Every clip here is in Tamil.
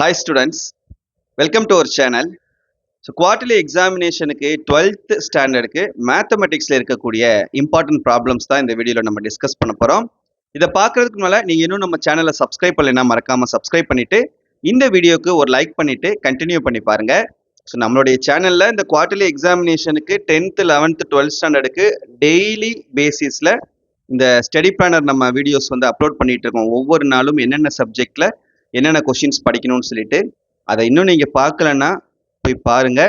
Hi students, welcome to our channel. So quarterly எக்ஸாமினேஷனுக்கு 12th ஸ்டாண்டர்டுக்கு மேத்தமெட்டிக்ஸில் இருக்கக்கூடிய இம்பார்ட்டன்ட் ப்ராப்ளம்ஸ் தான் இந்த வீடியோவில் நம்ம டிஸ்கஸ் பண்ண போகிறோம். இதை பார்க்குறதுக்கு முன்னால நீங்கள் இன்னும் நம்ம சேனலை சப்ஸ்கிரைப் பண்ணலைன்னா மறக்காமல் சப்ஸ்கிரைப் பண்ணிவிட்டு இந்த வீடியோக்கு ஒரு லைக் பண்ணிவிட்டு கண்டினியூ பண்ணி பாருங்கள். ஸோ நம்மளுடைய சேனலில் இந்த quarterly எக்ஸாமினேஷனுக்கு 10th 11th 12th ஸ்டாண்டர்டுக்கு daily பேசிஸில் இந்த ஸ்டடி பிளானர் நம்ம வீடியோஸ் வந்து அப்லோட் பண்ணிட்டு இருக்கோம். ஒவ்வொரு நாளும் என்னென்ன சப்ஜெக்டில் என்னென்ன கொஷின்ஸ் படிக்கணும்னு சொல்லிட்டு அதை இன்னும் நீங்கள் பார்க்கலன்னா போய் பாருங்க.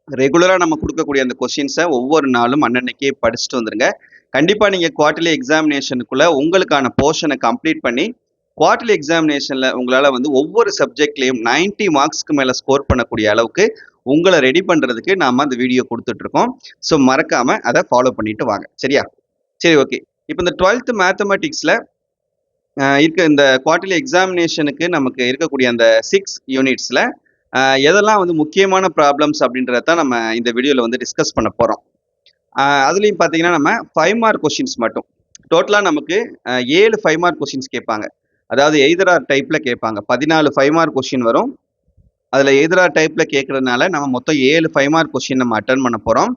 ரெகுலராக நம்ம கொடுக்கக்கூடிய அந்த கொஷின்ஸை ஒவ்வொரு நாளும் அன்னன்னைக்கே படிச்சுட்டு வந்துருங்க. கண்டிப்பாக நீங்கள் குவார்டர்லி எக்ஸாமினேஷனுக்குள்ளே உங்களுக்கான போர்ஷனை கம்ப்ளீட் பண்ணி குவார்டர்லி எக்ஸாமினேஷனில் உங்களால் வந்து ஒவ்வொரு சப்ஜெக்ட்லேயும் 90 மார்க்ஸ்க்கு மேலே ஸ்கோர் பண்ணக்கூடிய அளவுக்கு உங்களை ரெடி பண்ணுறதுக்கு நாம் அந்த வீடியோ கொடுத்துட்ருக்கோம். ஸோ மறக்காமல் அதை ஃபாலோ பண்ணிட்டு வாங்க. சரியா? சரி, ஓகே. இப்போ இந்த 12th மேத்தமெட்டிக்ஸில் இருக்க இந்த குவார்டர்லி எக்ஸாமினேஷனுக்கு நமக்கு இருக்கக்கூடிய அந்த 6 யூனிட்ஸில் எதெல்லாம் வந்து முக்கியமான ப்ராப்ளம்ஸ் அப்படின்றத நம்ம இந்த வீடியோவில் வந்து டிஸ்கஸ் பண்ண போகிறோம். அதுலேயும் பார்த்தீங்கன்னா நம்ம 5 மார்க் கொஷின்ஸ் மட்டும் டோட்டலாக நமக்கு 7 5 மார்க் கொஷின்ஸ் கேட்பாங்க. அதாவது எய்தர் ஆர் டைப்பில் கேட்பாங்க. 14 5 மார்க் கொஷின் வரும். அதில் எய்தர் ஆர் டைப்பில் கேட்குறதுனால நம்ம மொத்தம் 7 5 மார்க் கொஷின் நம்ம அட்டன் பண்ண போகிறோம்.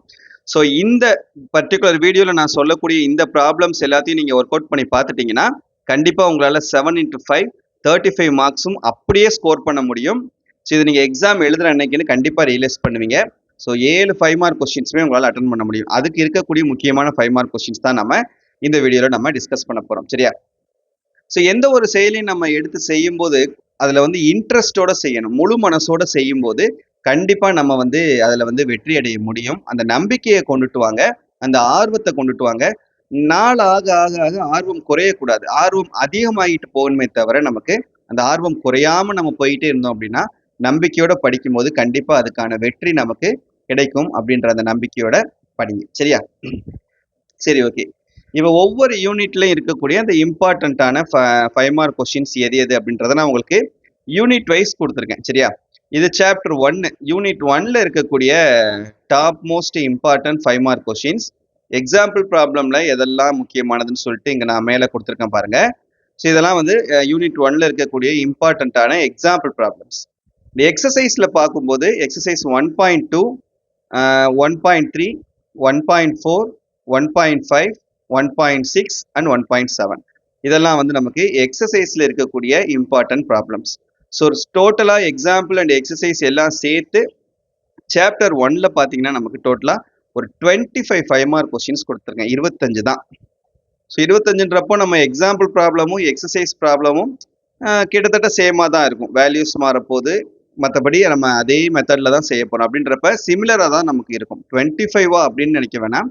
ஸோ இந்த பர்டிகுலர் வீடியோவில் நான் சொல்லக்கூடிய இந்த ப்ராப்ளம்ஸ் எல்லாத்தையும் நீங்கள் ஒர்க் அவுட் பண்ணி பார்த்துட்டிங்கன்னா கண்டிப்பாக உங்களால் 7 × 5 35 மார்க்ஸும் அப்படியே ஸ்கோர் பண்ண முடியும். ஸோ இது நீங்கள் எக்ஸாம் எழுதுகிற அன்னைக்குன்னு கண்டிப்பாக ரியலைஸ் பண்ணுவீங்க. ஸோ 7 5 மார்க் கொஸ்டின்ஸுமே உங்களால் அட்டன் பண்ண முடியும். அதுக்கு இருக்கக்கூடிய முக்கியமான 5 மார்க் கொஸ்டின்ஸ் தான் நம்ம இந்த வீடியோவில் நம்ம டிஸ்கஸ் பண்ண போகிறோம். சரியா? ஸோ எந்த ஒரு செயலையும் நம்ம எடுத்து செய்யும்போது அதில் வந்து இன்ட்ரெஸ்டோட செய்யணும். முழு மனசோட செய்யும்போது கண்டிப்பாக நம்ம வந்து அதில் வந்து வெற்றி அடைய முடியும். அந்த நம்பிக்கையை கொண்டுட்டு வாங்க, அந்த ஆர்வத்தை கொண்டுட்டு வாங்க. நாள் ஆக ஆக ஆக ஆர்வம் குறையக்கூடாது. ஆர்வம் அதிகமாகிட்டு போகணுமே தவிர நமக்கு அந்த ஆர்வம் குறையாம நம்ம போயிட்டே இருந்தோம் அப்படின்னா நம்பிக்கையோட படிக்கும் போது கண்டிப்பா அதுக்கான வெற்றி நமக்கு கிடைக்கும் அப்படின்ற அந்த நம்பிக்கையோட படிங்க. சரியா? சரி, ஓகே. இப்போ ஒவ்வொரு யூனிட்லயும் இருக்கக்கூடிய அந்த இம்பார்ட்டண்ட்டான 5 மார்க் கொஸ்டின்ஸ் எது எது அப்படின்றத நான் உங்களுக்கு யூனிட் வைஸ் கொடுத்துருக்கேன். சரியா? இது சாப்டர் 1 யூனிட் 1ல இருக்கக்கூடிய top most important 5 mark questions. Example ப்ராப்ளம்ல எதெல்லாம் முக்கியமானதுன்னு சொல்லிட்டு இங்க நான் மேலே கொடுத்துருக்கேன் பாருங்க. ஸோ இதெல்லாம் வந்து யூனிட் 1ல இருக்கக்கூடிய இம்பார்ட்டண்ட்டான எக்ஸாம்பிள் ப்ராப்ளம்ஸ். இந்த எக்ஸசைஸில் பார்க்கும்போது எக்ஸசைஸ் 1.2 1.3 1.4 1.5 1.6 அண்ட் 1.7 இதெல்லாம் வந்து நமக்கு எக்ஸசைஸில் இருக்கக்கூடிய இம்பார்ட்டன்ட் ப்ராப்ளம்ஸ். ஸோ டோட்டலாக எக்ஸாம்பிள் அண்ட் எக்ஸசைஸ் எல்லாம் சேர்த்து சாப்டர் 1ல பார்த்தீங்கன்னா நமக்கு டோட்டலாக ஒரு 25 5 மார்க் கொஸ்டின்ஸ் கொடுத்துருக்கேன். 25 தான். ஸோ 25ன்றப்போ நம்ம எக்ஸாம்பிள் ப்ராப்ளமும் எக்ஸசைஸ் ப்ராப்ளமும் கிட்டத்தட்ட சேமாக தான் இருக்கும். வேல்யூஸ் மாறப்போது, மற்றபடி நம்ம அதே மெத்தடில் தான் செய்ய போகிறோம். அப்படின்றப்ப சிமிலராக தான் நமக்கு இருக்கும். 25 அப்படின்னு நினைக்க வேணாம்.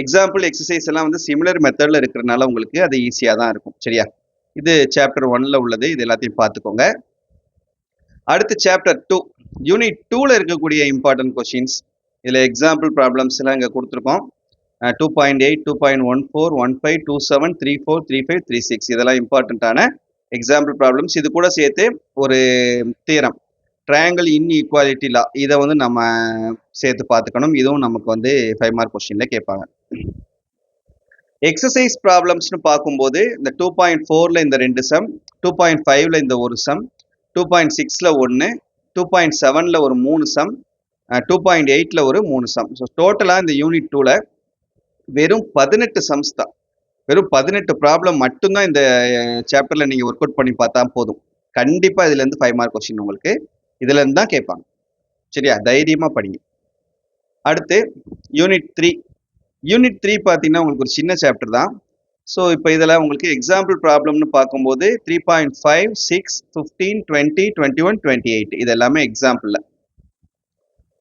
எக்ஸாம்பிள் எக்ஸசைஸ் எல்லாம் வந்து சிமிலர் மெத்தடில் இருக்கிறதுனால உங்களுக்கு அது ஈஸியாக தான் இருக்கும். சரியா? இது சாப்டர் 1ல உள்ளது. இது எல்லாத்தையும் பார்த்துக்கோங்க. அடுத்து சாப்டர் 2 யூனிட் 2ல இருக்கக்கூடிய இம்பார்ட்டன்ட் கொஸ்டின்ஸ். இதில் எக்ஸாம்பிள் ப்ராப்ளம்ஸ் எல்லாம் இங்கே கொடுத்துருக்கோம். 2.8 2.14 15 27 34 35 36 இதெல்லாம் இம்பார்ட்டண்ட்டான எக்ஸாம்பிள் ப்ராப்ளம்ஸ். இது கூட சேர்த்து ஒரு தியரம் ட்ரையாங்கிள் இன்இக்வாலிட்டி லா இதை வந்து நம்ம சேர்த்து பார்த்துக்கணும். இதுவும் நமக்கு வந்து 5 மார்க் கொஸ்டின்ல கேட்பாங்க. எக்ஸசைஸ் ப்ராப்ளம்ஸ்னு பார்க்கும்போது இந்த 2.4ல இந்த 2 சம், 2.5ல இந்த ஒரு சம், 2.6ல 1, 2.7ல ஒரு 3 சம், 2.8ல ஒரு 3 சம். ஸோ டோட்டலாக இந்த யூனிட் 2ல வெறும் 18 சம்ஸ் தான். வெறும் 18 ப்ராப்ளம் மட்டும்தான் இந்த சாப்டர்ல நீங்க ஒர்க் அவுட் பண்ணி பார்த்தா போதும். கண்டிப்பா இதுல இருந்து 5 மார்க் கொஸ்டின் உங்களுக்கு இதுல இருந்து தான் கேட்பாங்க. சரியா? தைரியமா படிங்க. அடுத்து யூனிட் 3. யூனிட் 3 பார்த்தீங்கன்னா உங்களுக்கு ஒரு சின்ன சாப்டர் தான். ஸோ இப்போ இதில் உங்களுக்கு எக்ஸாம்பிள் ப்ராப்ளம்னு பார்க்கும்போது 3.5 6 15 20 21 28 இது எல்லாமே எக்ஸாம்பிளில்.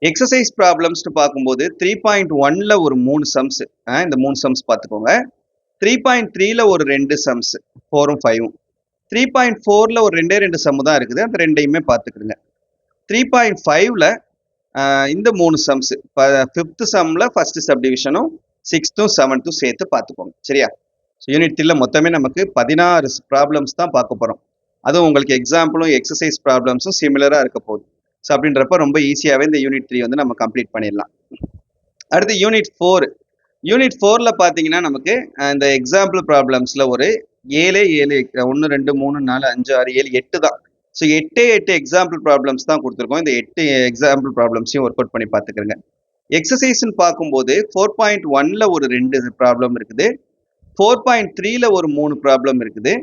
எக்ஸசைஸ் ப்ராப்ளம்ஸ்னு பார்க்கும்போது 3.1ல ஒரு 3 சம்ஸ், இந்த 3 சம்ஸ் பார்த்துக்கோங்க. 3.3ல ஒரு 2 சம்ஸ் 4ம் 5ம். 3.4ல ஒரு 2 சம் தான் இருக்குது. அந்த ரெண்டையுமே பார்த்துக்கிடுங்க. 3.5ல இந்த 3 சம்ஸ், 5th சம்ல ஃபர்ஸ்ட் சப்டிவிஷனும் 6த்தும் 7த்தும் சேர்த்து பார்த்துக்கோங்க. சரியா? யூனிட் 3ல மொத்தமே நமக்கு 16 ப்ராப்ளம்ஸ் தான் பார்க்க போகிறோம். அதுவும் உங்களுக்கு எக்ஸாம்பிளும் எக்ஸசைஸ் ப்ராப்ளம்ஸும் சிமிலராக இருக்க போகுது. ஸோ அப்படின்றப்ப ரொம்ப ஈஸியாகவே இந்த யூனிட் 3 வந்து நம்ம கம்ப்ளீட் பண்ணிடலாம். அடுத்து யூனிட் 4. யூனிட் 4ல பார்த்தீங்கன்னா நமக்கு இந்த எக்ஸாம்பிள் ப்ராப்ளம்ஸில் ஒரு 7 1 2 3 4 5 6 7 8 தான். ஸோ 8 எக்ஸாம்பிள் ப்ராப்ளம்ஸ் தான் கொடுத்துருக்கோம். இந்த 8 எக்ஸாம்பிள் ப்ராப்ளம்ஸையும் ஒர்க் அவுட் பண்ணி பார்த்துக்கிறங்க. எக்ஸசைஸ்ன்னு பார்க்கும்போது 4.1ல ஒரு 2 ப்ராப்ளம் இருக்குது, 4.3ல ஒரு 3 ப்ராப்ளம் இருக்குது,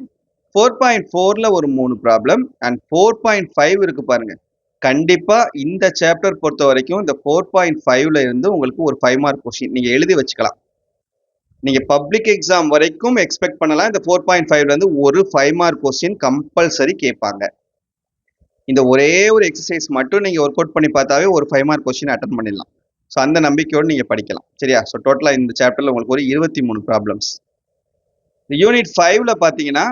4.4ல ஒரு 3 ப்ராப்ளம் அண்ட் 4.5 இருக்கு பாருங்க. கண்டிப்பா இந்த சாப்டர் பொறுத்த வரைக்கும் இந்த 4.5ல இருந்து உங்களுக்கு ஒரு 5 மார்க் கொஸ்டின் நீங்க எழுதி வச்சுக்கலாம். நீங்க பப்ளிக் எக்ஸாம் வரைக்கும் எக்ஸ்பெக்ட் பண்ணலாம். இந்த 4.5ல இருந்து ஒரு 5 மார்க் கொஸ்டின் கம்பல்சரி கேட்பாங்க. இந்த ஒரே ஒரு எக்ஸசைஸ் மட்டும் நீங்க ஒர்க் அவுட் பண்ணி பார்த்தாவே ஒரு 5 மார்க் கொஸ்டின் அட்டன் பண்ணிடலாம். ஸோ அந்த நம்பிக்கையோடு நீங்க படிக்கலாம். சரியா? ஸோ டோட்டலா இந்த சாப்டர்ல உங்களுக்கு ஒரு 23 ப்ராப்ளம்ஸ். யூனிட் 5ல பாத்தீங்கன்னா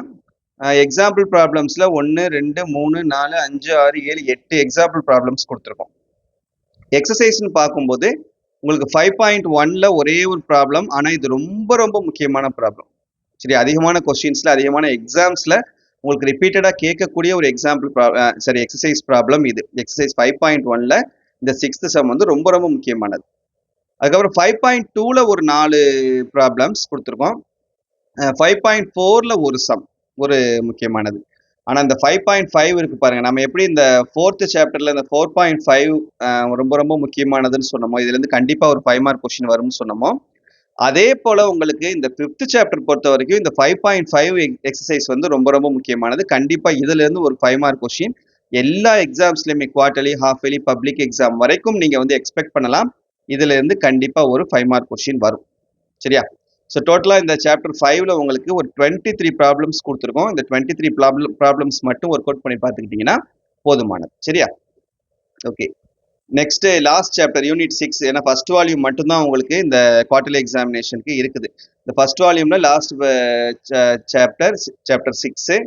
எக்ஸாம்பிள் ப்ராப்ளம்ஸ்ல 1 2 3 4 5 6 7 8 எக்ஸாம்பிள் ப்ராப்ளம்ஸ் கொடுத்துருக்கோம். எக்ஸசைஸ்ன்னு பார்க்கும்போது உங்களுக்கு 5.1ல ஒரே ஒரு ப்ராப்ளம், ஆனா இது ரொம்ப ரொம்ப முக்கியமான ப்ராப்ளம். சரி, அதிகமான கொஸ்டின்ஸ்ல அதிகமான எக்ஸாம்ஸ்ல உங்களுக்கு ரிப்பீட்டடா கேட்கக்கூடிய ஒரு எக்ஸசைஸ் ப்ராப்ளம் இது. எக்ஸசைஸ் 5.1ல இந்த 6th சம் வந்து ரொம்ப ரொம்ப முக்கியமானது. அதுக்கப்புறம் 5.2ல ஒரு 4 ப்ராப்ளம்ஸ் கொடுத்துருக்கோம். 5.4ல ஒரு சம் ஒரு முக்கியமானது. ஆனா இந்த 5.5 இருக்கு பாருங்க, நம்ம எப்படி இந்த 4th சாப்டர்ல இந்த 4.5 ரொம்ப ரொம்ப முக்கியமானதுன்னு சொன்னோமோ, இதுல இருந்து கண்டிப்பா ஒரு 5 மார்க் கொஸ்டின் வரும்னு சொன்னோமோ, அதே போல உங்களுக்கு இந்த 5th சாப்டர் பொறுத்த வரைக்கும் இந்த 5.5 எக்ஸசைஸ் வந்து ரொம்ப ரொம்ப முக்கியமானது. கண்டிப்பா இதுல இருந்து ஒரு 5 மார்க் கொஸ்டின் எல்லா எக்ஸாம்ஸ்லயுமே quarterly, half yearly, public exam வரைக்கும் நீங்க வந்து எக்ஸ்பெக்ட் பண்ணலாம். இதுல இருந்து கண்டிப்பா ஒரு 5 மார்க் கொஸ்டின் வரும். சரியா? ஸோ டோட்டலா இந்த சாப்டர் 5ல உங்களுக்கு ஒரு 23 ப்ராப்ளம்ஸ் கொடுத்துருக்கோம். இந்த 23 ப்ராப்ளம்ஸ் மட்டும் ஒர்க் அவுட் பண்ணி பார்த்துக்கிட்டீங்கன்னா போதுமானது. சரியா? Okay. Next last chapter unit 6. ஏன்னா ஃபர்ஸ்ட் வால்யூம் மட்டும்தான் உங்களுக்கு இந்த குவார்டர்லி எக்ஸாமினேஷனுக்கு இருக்குது. இந்த ஃபர்ஸ்ட் வால்யூம்ல லாஸ்ட் சாப்டர் 6.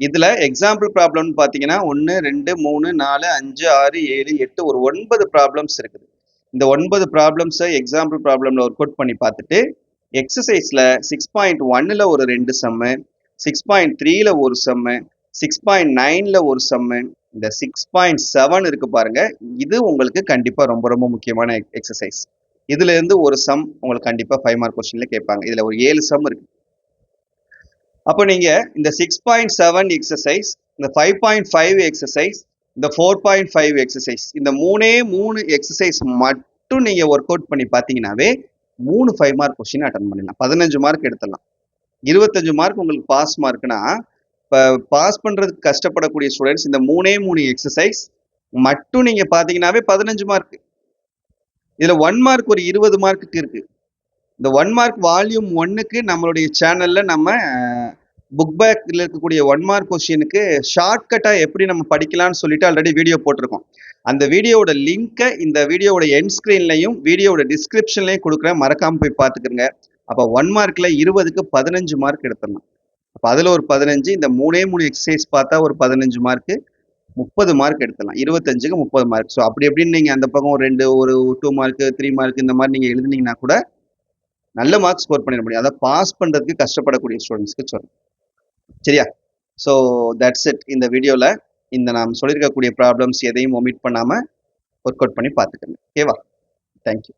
இதுல எக்ஸாம்பிள் ப்ராப்ளம்னு பார்த்தீங்கன்னா 1 2 3 4 5 6 7 8 ஒரு 9 ப்ராப்ளம்ஸ் இருக்குது. இந்த 9 ப்ராப்ளம்ஸை எக்ஸாம்பிள் ப்ராப்ளம்ல ஒர்க் அவுட் பண்ணி பார்த்துட்டு எக்ஸசைஸ்ல 6.1ல ஒரு 2 சம்மு, 6.3ல ஒரு சம்மு, 6.9ல ஒரு சம்மு, இந்த 6.7 இருக்கு பாருங்க, இது உங்களுக்கு கண்டிப்பா ரொம்ப ரொம்ப முக்கியமான எக்ஸசைஸ். இதுல இருந்து ஒரு சம் உங்களுக்கு கண்டிப்பா 5 மார்க் கொஸ்டின்ல கேட்பாங்க. இதுல ஒரு 7 சம் இருக்கு. அப்போ நீங்க இந்த 6.7 எக்ஸசைஸ், இந்த 5.5 எக்ஸசைஸ், இந்த 4.5 எக்ஸசைஸ், இந்த 3 எக்ஸசைஸ் மட்டும் நீங்க ஒர்க் அவுட் பண்ணி பார்த்தீங்கன்னாவே 3 5 மார்க் கொஸ்டின் அட்டன் பண்ணிடலாம். 15 மார்க் எடுத்துடலாம். 25 மார்க் உங்களுக்கு பாஸ் மார்க்னா, இப்போ பாஸ் பண்றதுக்கு கஷ்டப்படக்கூடிய ஸ்டூடெண்ட்ஸ் இந்த 3 எக்ஸசைஸ் மட்டும் நீங்க பாத்தீங்கன்னாவே 15 மார்க். இதுல 1 மார்க் ஒரு 20 மார்க்குக்கு இருக்கு. இந்த 1 மார்க் வால்யூம் 1க்கு நம்மளுடைய சேனல்ல நம்ம புக் பேக்ல இருக்கக்கூடிய 1 மார்க் கொஸ்டினுக்கு ஷார்ட்கட்டா எப்படி நம்ம படிக்கலாம்னு சொல்லிட்டு ஆல்ரெடி வீடியோ போட்டிருக்கோம். அந்த வீடியோவோட லிங்கை இந்த வீடியோவோட எண்ட் ஸ்கிரீன்லையும் வீடியோவோட டிஸ்கிரிப்ஷன்லையும் கொடுக்குறேன், மறக்காம போய் பார்த்துக்கிறங்க. அப்போ 1 மார்க்ல 20க்கு 15 மார்க் எடுத்துடலாம். அப்போ அதுல ஒரு 15, இந்த 3 எக்ஸசைஸ் பார்த்தா ஒரு 15 மார்க், 30 மார்க் எடுத்துடலாம். 25க்கு 30 மார்க். ஸோ அப்படி எப்படின்னு நீங்க அந்த பக்கம் ஒரு 2 மார்க் 3 மார்க் இந்த மாதிரி நீங்க எழுதுனீங்கன்னா கூட நல்ல மார்க் ஸ்கோர் பண்ணிட முடியும். அதை பாஸ் பண்றதுக்கு கஷ்டப்படக்கூடிய ஸ்டூடெண்ட்ஸ்க்கு சொல்றேன். சரியா? So that's it. இந்த வீடியோல இந்த நாம் சொல்லியிருக்கக்கூடிய ப்ராப்ளம்ஸ் எதையும் ஒமிட் பண்ணாம ஒர்க் அவுட் பண்ணி பார்த்துக்கணும். ஓகேவா? தேங்க்யூ.